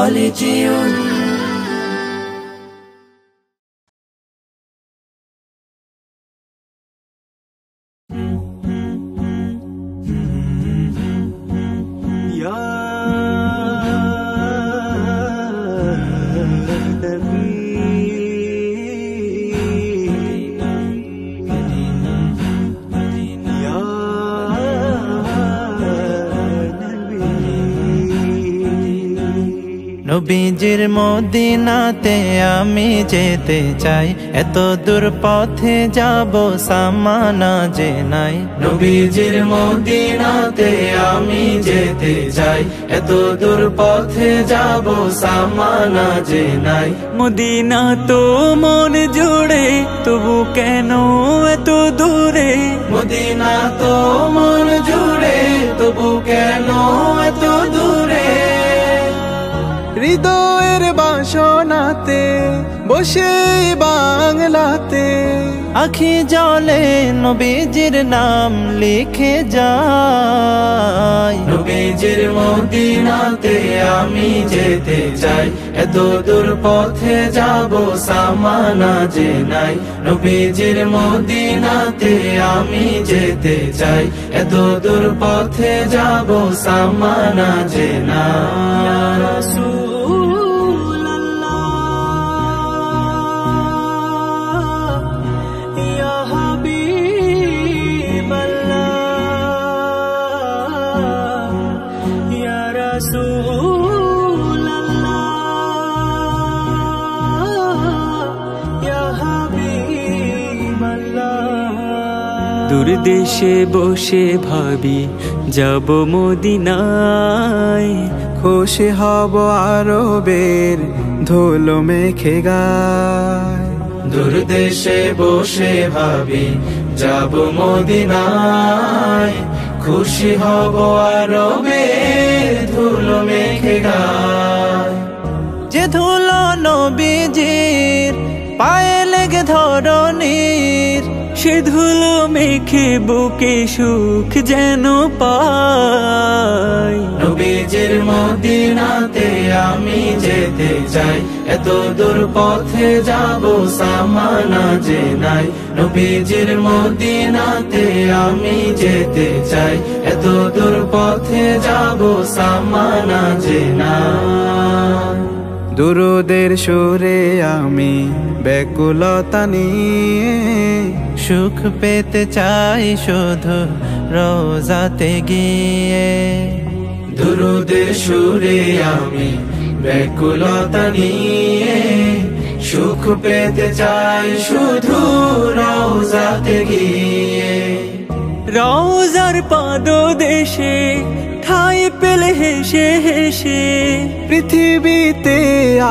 কলেজিয়ন। নবীজির মদিনাতে আমি যেতে চাই, এত দূর পথে যাব সামানা যে নাই। নবীজির মদিনাতে আমি যেতে চাই, এত দূর পথে যাব সামানা যে নাই। মদিনা তো মন জুড়ে, তবু কেন এত দূরে? মদিনা তো মন জুড়ে, তবু কেন এত দূরে? হৃদয়ের বাসনাতে বসে বাংলাতে আখি জলে নবীজির নাম লিখে যাই। নবীজির মদিনাতে আমি যেতে চাই, এত দূর পথে যাব সামানা যে নাই। নবীজির মদিনাতে আমি যেতে চাই, এত দূর পথে যাব সামানা যে নাই। দূর দেশে বসে ভাবি যাব মদিনায়, খুশি হব আরবের ধুলো মেখে গায়। দূর দেশে বসে ভাবি যাব মদিনায়, খুশি হব আরবের ধুলো মেখে গায়। যে ধুলো নবীজির পায়ে লেগে ধরণীর, সে ধুলো মেখে বুকে সুখ যেন পাই। নবীজির মদিনাতে আমি যেতে চাই, এত দূর পথে যাব সামানা যে নাই। নবীজির মদিনাতে আমি যেতে চাই, এত দূর পথে যাব সামানা যে নাই। দুরুদের সুরে আমি ব্যাকুলতা নিয়ে সুখ পেতে চাই শুধু রোজাতে গিয়ে। দুরুদের সুরে আমি ব্যাকুলতা নিয়ে সুখ পেতে চাই শুধু রওজাতে গিয়ে। রওজার পাদদেশে ঠাই পেলে হেসে হেসে, পৃথিবীতে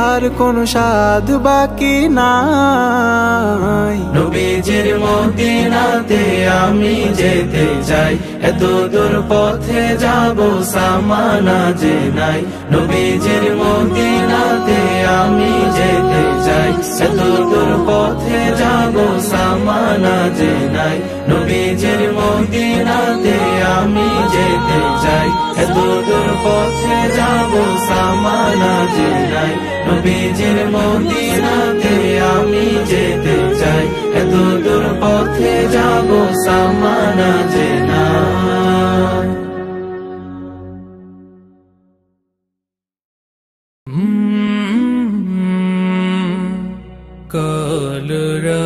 আর কোন সাধ বাকি নাই। নবীজির মদিনাতে আমি যেতে চাই, এত দূর পথে যাব সামানা যে নাই। নবীজির মদিনাতে আমি যেতে চাই, এত দূর পথে যাব সামানা যে নাই। নবীজির মদিনাতে আমি যেতে চাই, এত দূর পথে যাব সামানা যে নাই। নবীজির মদিনাতে আমি যেতে চাই, এত দূর পথে যাব সামানা যে নাই। কলরা